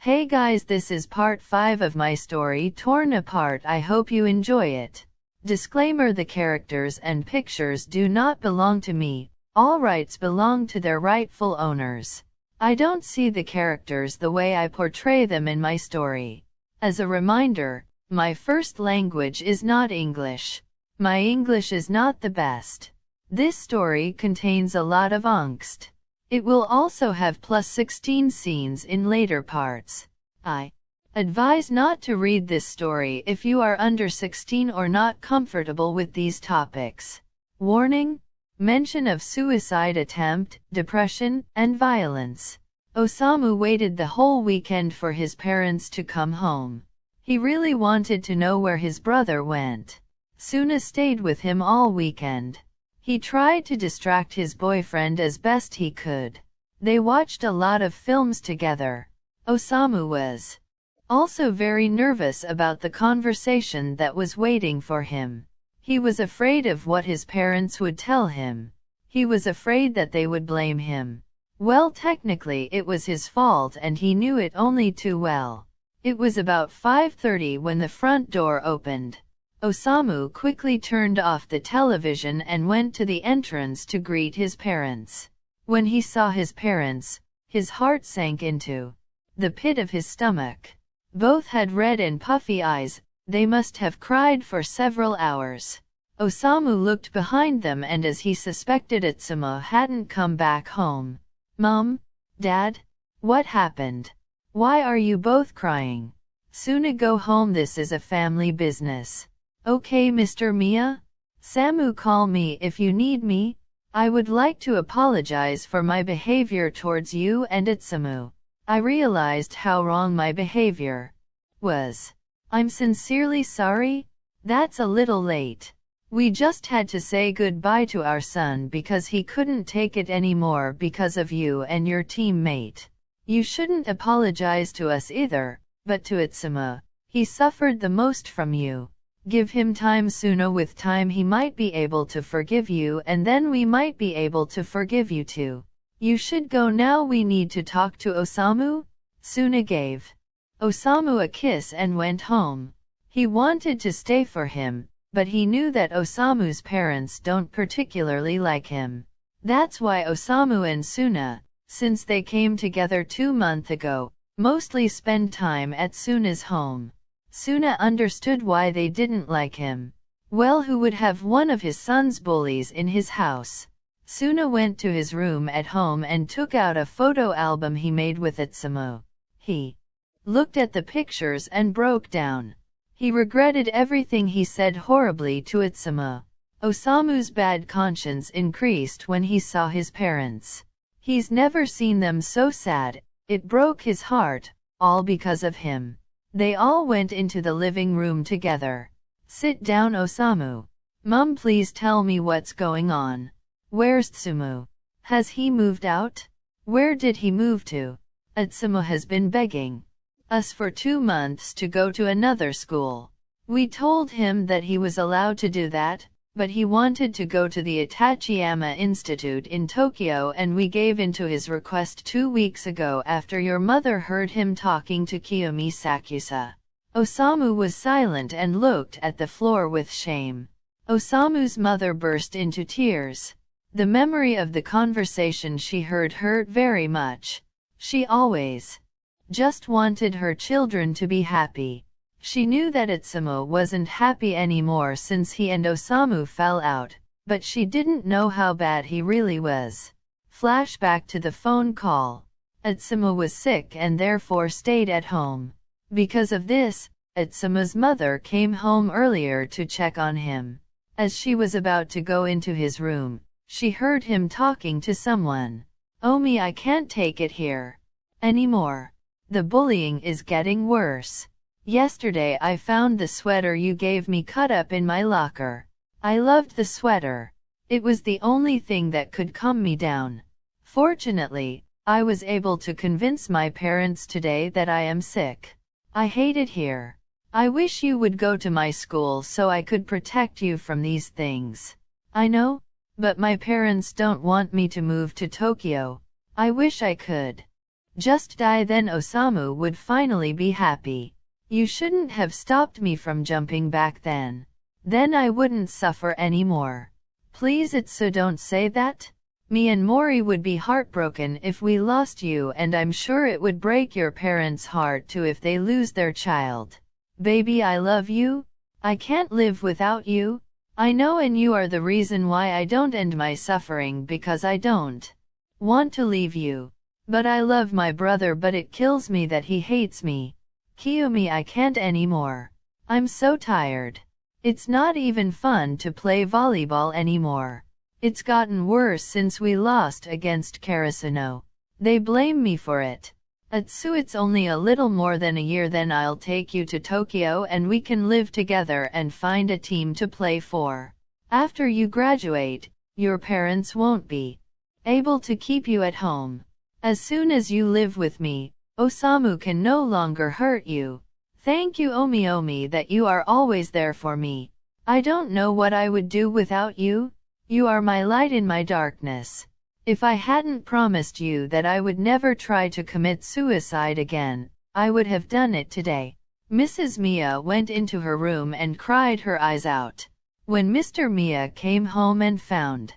Hey guys, this is part 5 of my story Torn Apart. I hope you enjoy it. Disclaimer: the characters and pictures do not belong to me. All rights belong to their rightful owners. I don't see the characters the way I portray them in my story. As a reminder, my first language is not English. My English is not the best. This story contains a lot of angst. It will also have +16 scenes in later parts. I advise not to read this story if you are under 16 or not comfortable with these topics. Warning: mention of suicide attempt, depression, and violence. Osamu waited the whole weekend for his parents to come home. He really wanted to know where his brother went. Suna stayed with him all weekend. He tried to distract his boyfriend as best he could. They watched a lot of films together. Osamu was also very nervous about the conversation that was waiting for him. He was afraid of what his parents would tell him. He was afraid that they would blame him. Well, technically it was his fault and he knew it only too well. It was about 5:30 when the front door opened. Osamu quickly turned off the television and went to the entrance to greet his parents. When he saw his parents, his heart sank into the pit of his stomach. Both had red and puffy eyes. They must have cried for several hours. Osamu looked behind them, and as he suspected, Atsumu hadn't come back home. "Mom? Dad? What happened? Why are you both crying? Suna, go home, this is a family business." "Okay, Mr. Miya. Samu, call me if you need me. I would like to apologize for my behavior towards you and Atsumu. I realized how wrong my behavior was. I'm sincerely sorry. That's a little late. We just had to say goodbye to our son because he couldn't take it anymore because of you and your teammate. You shouldn't apologize to us either, but to Atsumu. He suffered the most from you. Give him time. Suna, with time he might be able to forgive you, and then we might be able to forgive you too. You should go now, we need to talk to Osamu." Suna gave Osamu a kiss and went home. He wanted to stay for him, but he knew that Osamu's parents don't particularly like him. That's why Osamu and Suna, since they came together 2 months ago, mostly spend time at Suna's home. Suna understood why they didn't like him. Well, who would have one of his son's bullies in his house? Suna went to his room at home and took out a photo album he made with Atsumu. He looked at the pictures and broke down. He regretted everything he said horribly to Atsumu. Osamu's bad conscience increased when he saw his parents. He's never seen them so sad. It broke his heart, all because of him. They all went into the living room together. "Sit down, Osamu. Mom, please tell me what's going on. Where's Atsumu? Has he moved out? Where did he move to? Atsumu has been begging us for 2 months to go to another school. We told him that he was allowed to do that, but he wanted to go to the Atachiyama Institute in Tokyo, and we gave in to his request 2 weeks ago after your mother heard him talking to Kiyomi Sakusa." Osamu was silent and looked at the floor with shame. Osamu's mother burst into tears. The memory of the conversation she heard hurt very much. She always just wanted her children to be happy. She knew that Atsumu wasn't happy anymore since he and Osamu fell out, but she didn't know how bad he really was. Flashback to the phone call. Atsumu was sick and therefore stayed at home. Because of this, Atsumu's mother came home earlier to check on him. As she was about to go into his room, she heard him talking to someone. "Omi, I can't take it here anymore. The bullying is getting worse. Yesterday I found the sweater you gave me cut up in my locker. I loved the sweater. It was the only thing that could calm me down. Fortunately, I was able to convince my parents today that I am sick. I hate it here. I wish you would go to my school so I could protect you from these things." "I know, but my parents don't want me to move to Tokyo. I wish I could Just die, then Osamu would finally be happy. You shouldn't have stopped me from jumping back then. Then I wouldn't suffer anymore. Please Atsu, don't say that. Me and Mori would be heartbroken if we lost you, and I'm sure it would break your parents' heart too if they lose their child. Baby, I love you. I can't live without you. I know, and you are the reason why I don't end my suffering, because I don't want to leave you. But I love my brother, but it kills me that he hates me. Kiyomi, I can't anymore. I'm so tired. It's not even fun to play volleyball anymore. It's gotten worse since we lost against Karasuno. They blame me for it. Atsu, it's only a little more than a year, then I'll take you to Tokyo and we can live together and find a team to play for. After you graduate, your parents won't be able to keep you at home. As soon as you live with me, Osamu can no longer hurt you. Thank you, Omi, that you are always there for me. I don't know what I would do without you. You are my light in my darkness. If I hadn't promised you that I would never try to commit suicide again, I would have done it today. Mrs. Miya went into her room and cried her eyes out. When Mr. Miya came home and found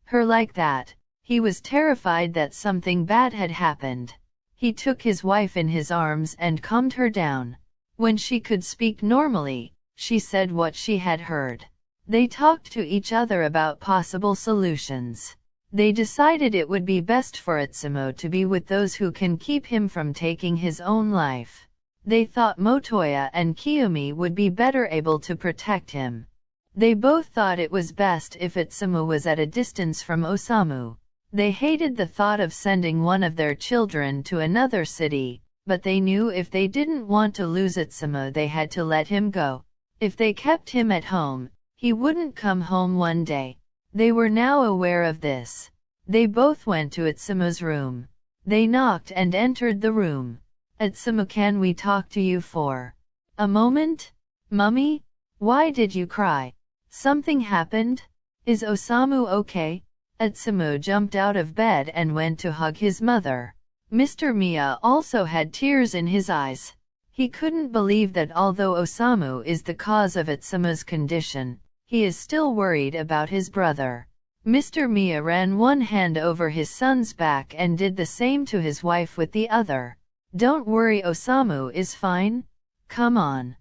her like that, he was terrified that something bad had happened. He took his wife in his arms and calmed her down. When she could speak normally, she said what she had heard. They talked to each other about possible solutions. They decided it would be best for Atsumu to be with those who can keep him from taking his own life. They thought Motoya and Kiyomi would be better able to protect him. They both thought it was best if Atsumu was at a distance from Osamu. They hated the thought of sending one of their children to another city, but they knew if they didn't want to lose Atsumu, they had to let him go. If they kept him at home, he wouldn't come home one day. They were now aware of this. They both went to Atsumu's room. They knocked and entered the room. Atsumu, can we talk to you for a moment? Mummy? Why did you cry? Something happened? Is Osamu okay? Atsumu jumped out of bed and went to hug his mother. Mr. Miya also had tears in his eyes. He couldn't believe that although Osamu is the cause of Atsumu's condition, he is still worried about his brother. Mr. Miya ran one hand over his son's back and did the same to his wife with the other. Don't worry, Osamu is fine. Come on.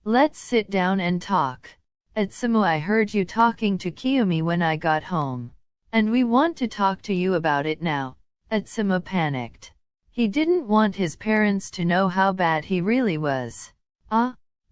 Let's sit down and talk. Atsumu, I heard you talking to Kiyomi when I got home. And we want to talk to you about it now. Atsumu panicked. He didn't want his parents to know how bad he really was.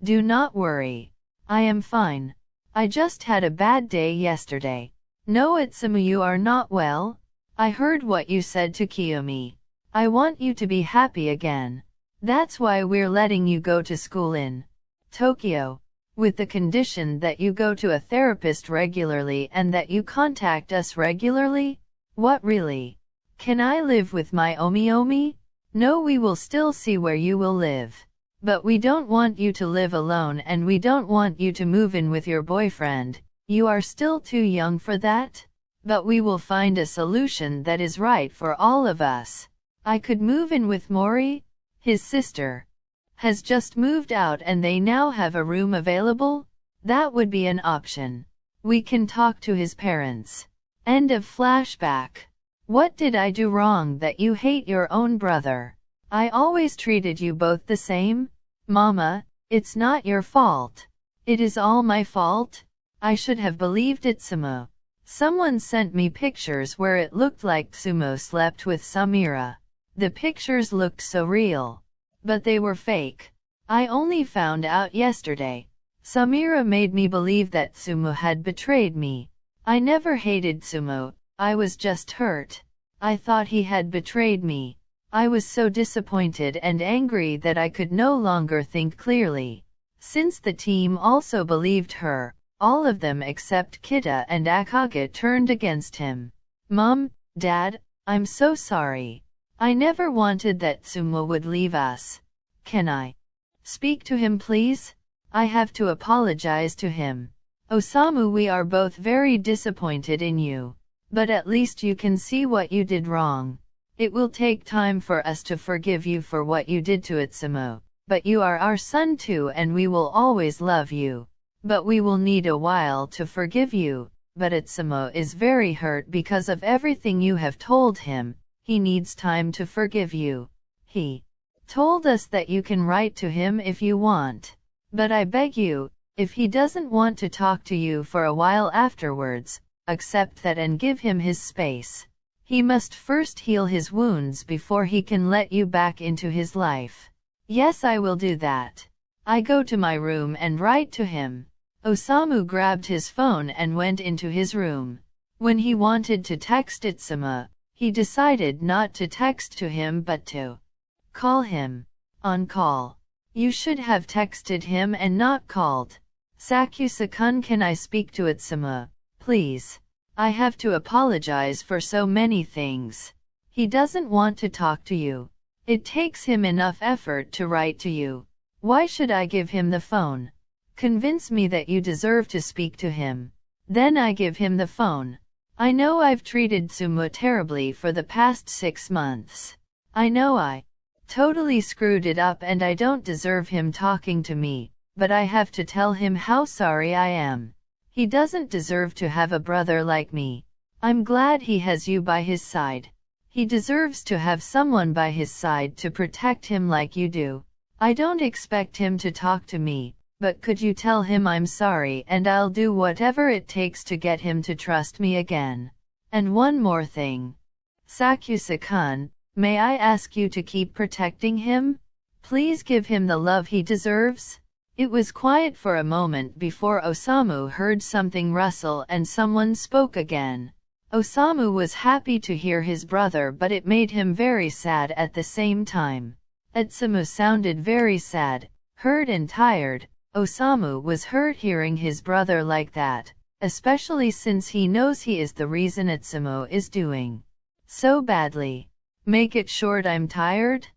Do not worry. I am fine. I just had a bad day yesterday. No, Atsumu, you are not well. I heard what you said to Kiyomi. I want you to be happy again. That's why we're letting you go to school in Tokyo, with the condition that you go to a therapist regularly and that you contact us regularly. What, really? Can I live with my Omi? No, we will still see where you will live. But we don't want you to live alone, and we don't want you to move in with your boyfriend. You are still too young for that. But we will find a solution that is right for all of us. I could move in with Mori. His sister has just moved out and they now have a room available. That would be an option. We can talk to his parents. End of flashback. What did I do wrong that you hate your own brother? I always treated you both the same. Mama, it's not your fault. It is all my fault. I should have believed Atsumu. Someone sent me pictures where it looked like Atsumu slept with Samira. The pictures looked so real. But they were fake. I only found out yesterday. Samira made me believe that Atsumu had betrayed me. I never hated Atsumu, I was just hurt. I thought he had betrayed me. I was so disappointed and angry that I could no longer think clearly. Since the team also believed her, all of them except Kita and Akage turned against him. Mom, Dad, I'm so sorry. I never wanted that Atsumu would leave us. Can I speak to him, please? I have to apologize to him. Osamu, we are both very disappointed in you. But at least you can see what you did wrong. It will take time for us to forgive you for what you did to Atsumu, but you are our son too and we will always love you. But we will need a while to forgive you, but Atsumu is very hurt because of everything you have told him. He needs time to forgive you. He told us that you can write to him if you want. But I beg you, if he doesn't want to talk to you for a while afterwards, accept that and give him his space. He must first heal his wounds before he can let you back into his life. Yes, I will do that. I go to my room and write to him. Osamu grabbed his phone and went into his room. When he wanted to text Atsumu, he decided not to text to him but to call him. On call. You should have texted him and not called. Sakuatsu-kun, can I speak to Atsumu, please? I have to apologize for so many things. He doesn't want to talk to you. It takes him enough effort to write to you. Why should I give him the phone? Convince me that you deserve to speak to him. Then I give him the phone. I know I've treated Atsumu terribly for the past 6 months. I know I totally screwed it up and I don't deserve him talking to me, but I have to tell him how sorry I am. He doesn't deserve to have a brother like me. I'm glad he has you by his side. He deserves to have someone by his side to protect him like you do. I don't expect him to talk to me, but could you tell him I'm sorry and I'll do whatever it takes to get him to trust me again. And one more thing. Sakuatsu-kun, may I ask you to keep protecting him? Please give him the love he deserves? It was quiet for a moment before Osamu heard something rustle and someone spoke again. Osamu was happy to hear his brother, but it made him very sad at the same time. Atsumu sounded very sad, hurt and tired. Osamu was hurt hearing his brother like that, especially since he knows he is the reason Atsumu is doing so badly. Make it short, I'm tired?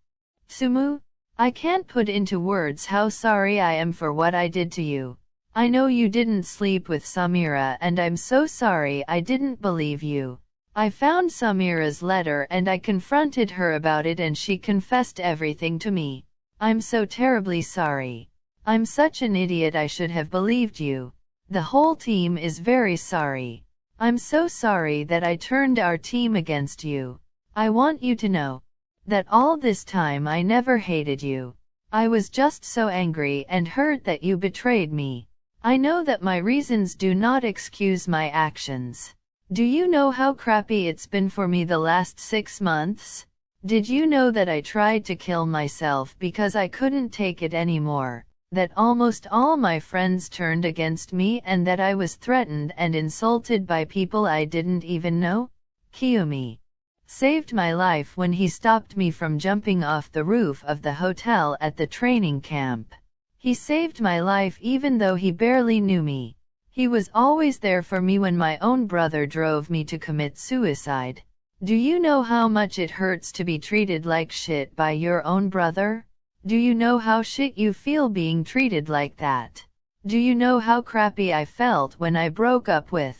Atsumu? I can't put into words how sorry I am for what I did to you. I know you didn't sleep with Samira and I'm so sorry I didn't believe you. I found Samira's letter and I confronted her about it and she confessed everything to me. I'm so terribly sorry. I'm such an idiot, I should have believed you. The whole team is very sorry. I'm so sorry that I turned our team against you. I want you to know that all this time I never hated you. I was just so angry and hurt that you betrayed me. I know that my reasons do not excuse my actions. Do you know how crappy it's been for me the last 6 months? Did you know that I tried to kill myself because I couldn't take it anymore? That almost all my friends turned against me and that I was threatened and insulted by people I didn't even know? Kiyumi saved my life when he stopped me from jumping off the roof of the hotel at the training camp. He saved my life even though he barely knew me. He was always there for me when my own brother drove me to commit suicide. Do you know how much it hurts to be treated like shit by your own brother? Do you know how shit you feel being treated like that? Do you know how crappy I felt when I broke up with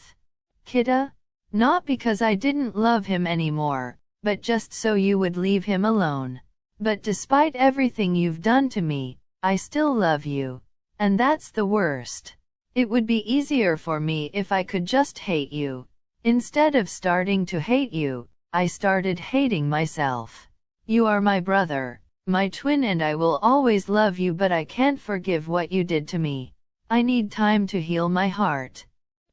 Kita? Not because I didn't love him anymore, but just so you would leave him alone. But despite everything you've done to me, I still love you. And that's the worst. It would be easier for me if I could just hate you. Instead of starting to hate you, I started hating myself. You are my brother, my twin, and I will always love you, but I can't forgive what you did to me. I need time to heal my heart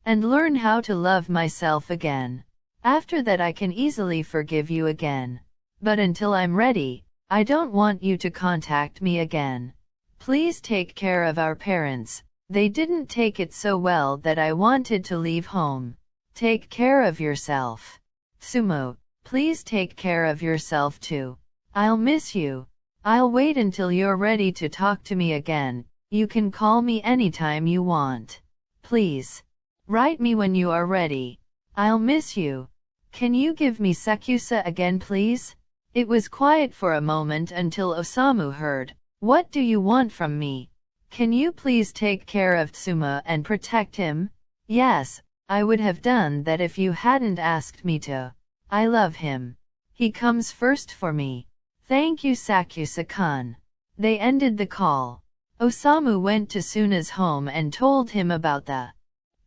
and learn how to love myself again. After that I can easily forgive you again. But until I'm ready, I don't want you to contact me again. Please take care of our parents. They didn't take it so well that I wanted to leave home. Take care of yourself. Atsumu, please take care of yourself too. I'll miss you. I'll wait until you're ready to talk to me again. You can call me anytime you want. Please write me when you are ready. I'll miss you. Can you give me Sakusa again, please? It was quiet for a moment until Osamu heard, "What do you want from me? Can you please take care of Atsumu and protect him?" "Yes, I would have done that if you hadn't asked me to. I love him. He comes first for me. Thank you Sakuatsu-kun. They ended the call. Osamu went to Suna's home and told him about the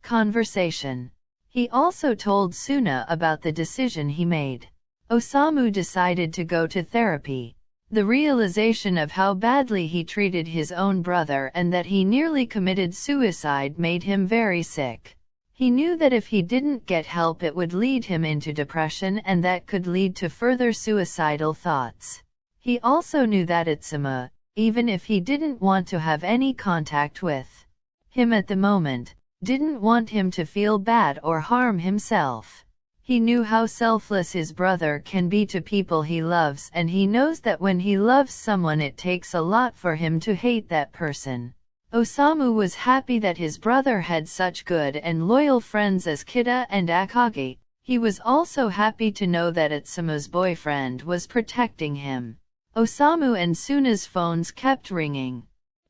conversation. He also told Suna about the decision he made. Osamu decided to go to therapy. The realization of how badly he treated his own brother and that he nearly committed suicide made him very sick. He knew that if he didn't get help it would lead him into depression and that could lead to further suicidal thoughts. He also knew that Atsumu, even if he didn't want to have any contact with him at the moment, didn't want him to feel bad or harm himself. He knew how selfless his brother can be to people he loves, and he knows that when he loves someone it takes a lot for him to hate that person. Osamu was happy that his brother had such good and loyal friends as Kida and Akagi. He was also happy to know that Atsumu's boyfriend was protecting him. Osamu and Suna's phones kept ringing.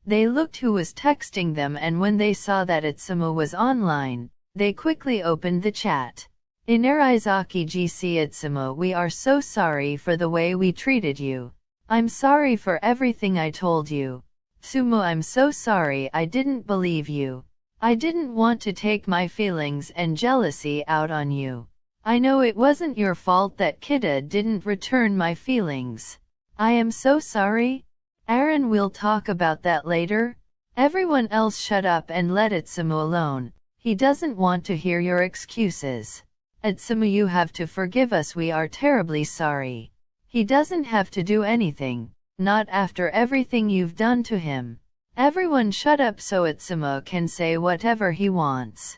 They looked who was texting them, and when they saw that Atsumu was online, they quickly opened the chat. Inarizaki GC Atsumu, we are so sorry for the way we treated you. I'm sorry for everything I told you. Atsumu, I'm so sorry I didn't believe you. I didn't want to take my feelings and jealousy out on you. I know it wasn't your fault that Kida didn't return my feelings. I am so sorry. Aaron, we'll talk about that later. Everyone else shut up and let Atsumu alone. He doesn't want to hear your excuses. Atsumu, you have to forgive us, we are terribly sorry. He doesn't have to do anything, not after everything you've done to him. Everyone shut up so Atsumu can say whatever he wants.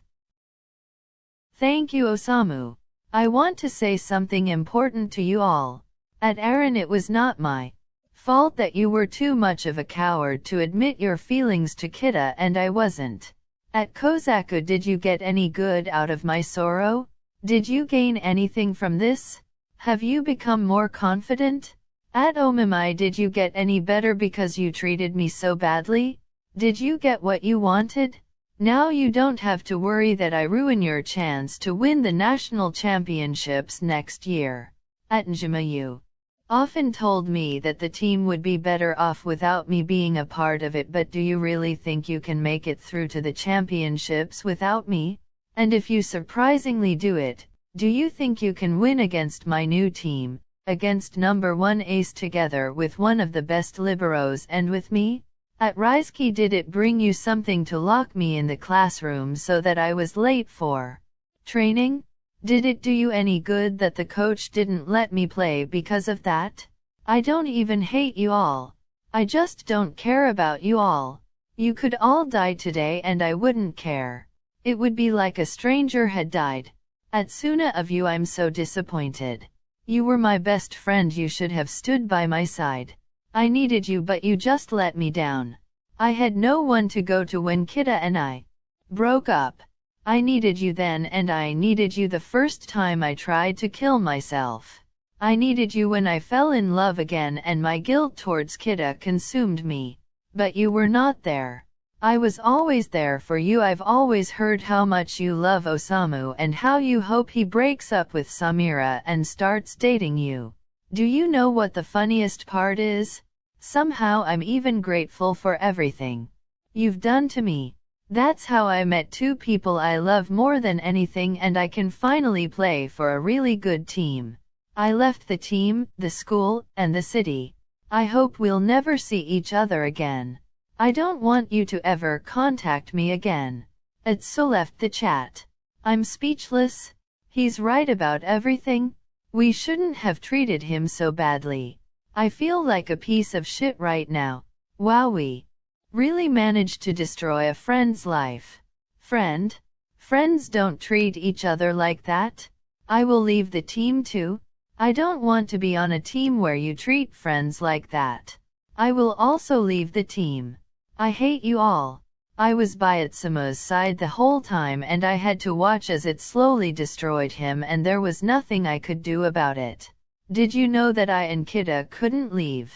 Thank you Osamu. I want to say something important to you all. At Aaron, it was not my fault that you were too much of a coward to admit your feelings to Kida, and I wasn't. At Kozaku, did you get any good out of my sorrow? Did you gain anything from this? Have you become more confident? At Omimai, did you get any better because you treated me so badly? Did you get what you wanted? Now you don't have to worry that I ruin your chance to win the national championships next year. At Njima, you often told me that the team would be better off without me being a part of it, but do you really think you can make it through to the championships without me? And if you surprisingly do it, do you think you can win against my new team, against number 1 ace together with one of the best liberos and with me? At Rizki, did it bring you something to lock me in the classroom so that I was late for training? Did it do you any good that the coach didn't let me play because of that? I don't even hate you all. I just don't care about you all. You could all die today and I wouldn't care. It would be like a stranger had died. Atsuna, of you I'm so disappointed. You were my best friend, you should have stood by my side. I needed you but you just let me down. I had no one to go to when Kida and I broke up. I needed you then, and I needed you the first time I tried to kill myself. I needed you when I fell in love again and my guilt towards Kida consumed me. But you were not there. I was always there for you. I've always heard how much you love Osamu and how you hope he breaks up with Samira and starts dating you. Do you know what the funniest part is? Somehow I'm even grateful for everything you've done to me. That's how I met two people I love more than anything, and I can finally play for a really good team. I left the team, the school, and the city. I hope we'll never see each other again. I don't want you to ever contact me again. Atsu left the chat. I'm speechless. He's right about everything. We shouldn't have treated him so badly. I feel like a piece of shit right now. Wow, we really managed to destroy a friend's life. Friend? Friends don't treat each other like that. I will leave the team too. I don't want to be on a team where you treat friends like that. I will also leave the team. I hate you all. I was by Atsumu's side the whole time and I had to watch as it slowly destroyed him, and there was nothing I could do about it. Did you know that I and Kida couldn't leave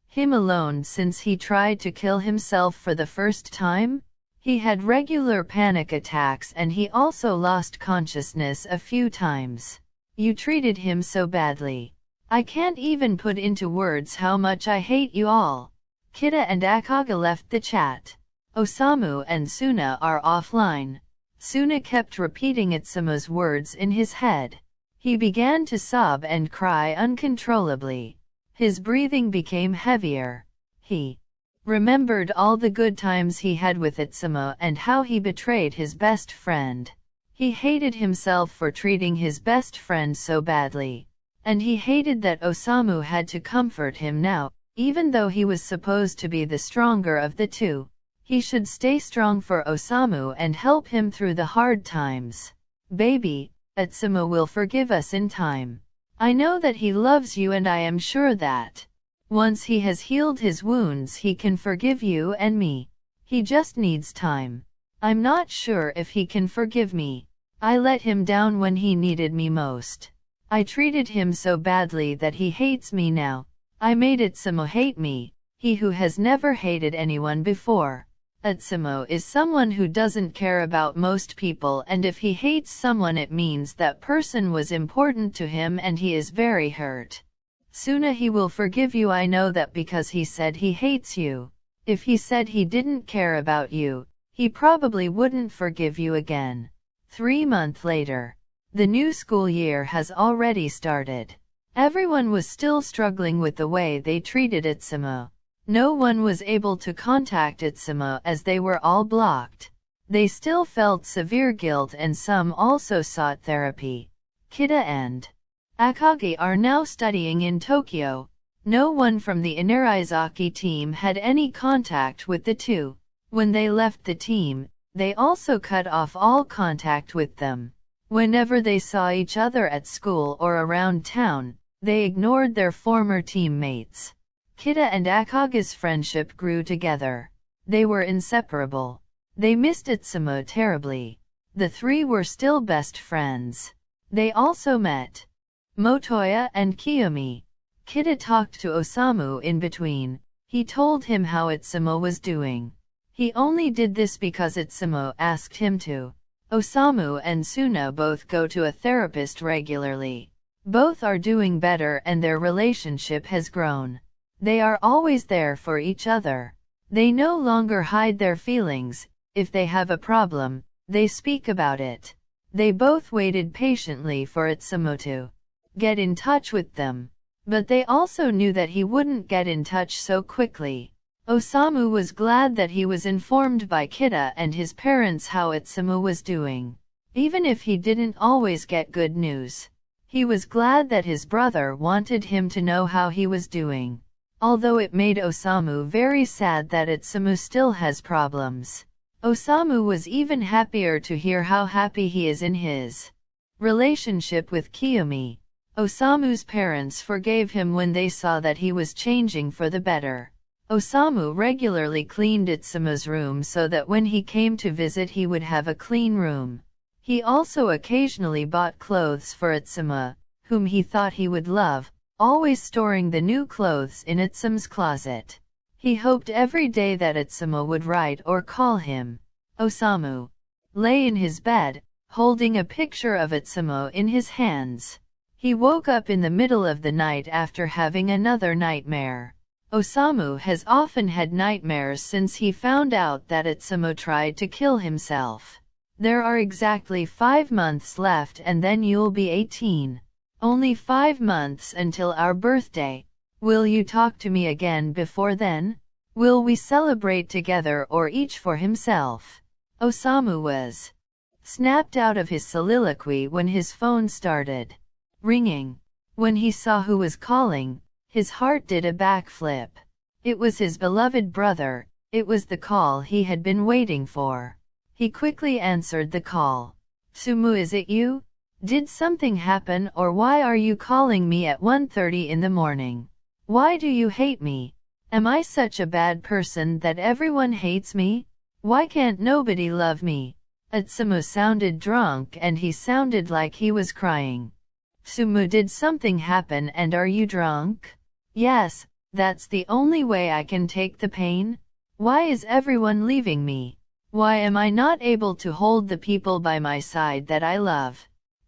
him alone since he tried to kill himself for the first time? He had regular panic attacks and he also lost consciousness a few times. You treated him so badly. I can't even put into words how much I hate you all. Kida and Akage left the chat. Osamu and Suna are offline. Suna kept repeating Atsumo's words in his head. He began to sob and cry uncontrollably. His breathing became heavier. He remembered all the good times he had with Atsumu and how he betrayed his best friend. He hated himself for treating his best friend so badly. And he hated that Osamu had to comfort him now, even though he was supposed to be the stronger of the two. He should stay strong for Osamu and help him through the hard times. Baby, Atsumu will forgive us in time. I know that he loves you and I am sure that once he has healed his wounds he can forgive you and me. He just needs time. I'm not sure if he can forgive me. I let him down when he needed me most. I treated him so badly that he hates me now. I made Atsumu hate me, he who has never hated anyone before. Atsumu is someone who doesn't care about most people, and if he hates someone it means that person was important to him and he is very hurt. Suna, he will forgive you, I know that because he said he hates you. If he said he didn't care about you, he probably wouldn't forgive you again. 3 months later. The new school year has already started. Everyone was still struggling with the way they treated Atsumu. No one was able to contact Atsumu as they were all blocked. They still felt severe guilt and some also sought therapy. Kida and Akage are now studying in Tokyo. No one from the Inarizaki team had any contact with the two. When they left the team, they also cut off all contact with them. Whenever they saw each other at school or around town, they ignored their former teammates. Kida and Akage's friendship grew together. They were inseparable. They missed Atsumu terribly. The three were still best friends. They also met Motoya and Kiyomi. Kida talked to Osamu in between. He told him how Atsumu was doing. He only did this because Atsumu asked him to. Osamu and Suna both go to a therapist regularly. Both are doing better and their relationship has grown. They are always there for each other. They no longer hide their feelings. If they have a problem, they speak about it. They both waited patiently for Atsumu to get in touch with them. But they also knew that he wouldn't get in touch so quickly. Osamu was glad that he was informed by Kida and his parents how Atsumu was doing. Even if he didn't always get good news, he was glad that his brother wanted him to know how he was doing. Although it made Osamu very sad that Atsumu still has problems. Osamu was even happier to hear how happy he is in his relationship with Kiyomi. Osamu's parents forgave him when they saw that he was changing for the better. Osamu regularly cleaned Atsuma's room so that when he came to visit he would have a clean room. He also occasionally bought clothes for Atsumu, whom he thought he would love, always storing the new clothes in Atsuma's closet. He hoped every day that Atsumu would write or call him. Osamu lay in his bed, holding a picture of Atsumu in his hands. He woke up in the middle of the night after having another nightmare. Osamu has often had nightmares since he found out that Atsumu tried to kill himself. There are exactly 5 months left and then you'll be 18. Only 5 months until our birthday. Will you talk to me again before then? Will we celebrate together or each for himself? Osamu was snapped out of his soliloquy when his phone started ringing. When he saw who was calling, his heart did a backflip. It was his beloved brother. It was the call he had been waiting for. He quickly answered the call. Sumu, is it you? Did something happen or why are you calling me at 1:30 in the morning? Why do you hate me? Am I such a bad person that everyone hates me? Why can't nobody love me? Atsumu sounded drunk and he sounded like he was crying. Sumu, did something happen and are you drunk? Yes, that's the only way I can take the pain. Why is everyone leaving me? Why am I not able to hold the people by my side that I love?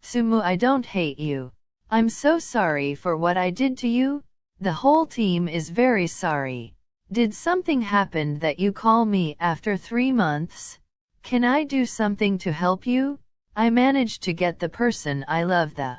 Sumu, I don't hate you. I'm so sorry for what I did to you. The whole team is very sorry. Did something happen that you call me after 3 months? Can I do something to help you? I managed to get the person I love the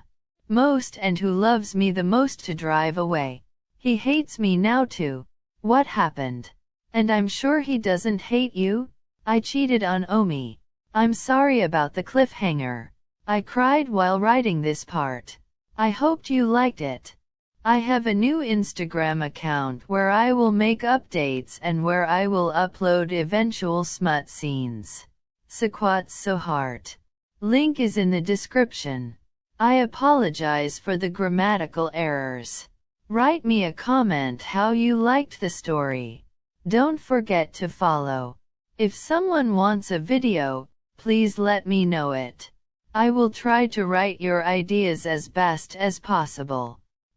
most and who loves me the most to drive away. He hates me now too. What happened? And I'm sure he doesn't hate you? I cheated on Omi. I'm sorry about the cliffhanger. I cried while writing this part. I hoped you liked it. I have a new Instagram account where I will make updates and where I will upload eventual smut scenes. Sakuatsu heart. Link is in the description. I apologize for the grammatical errors. Write me a comment how you liked the story. Don't forget to follow. If someone wants a video, please let me know it. I will try to write your ideas as best as possible.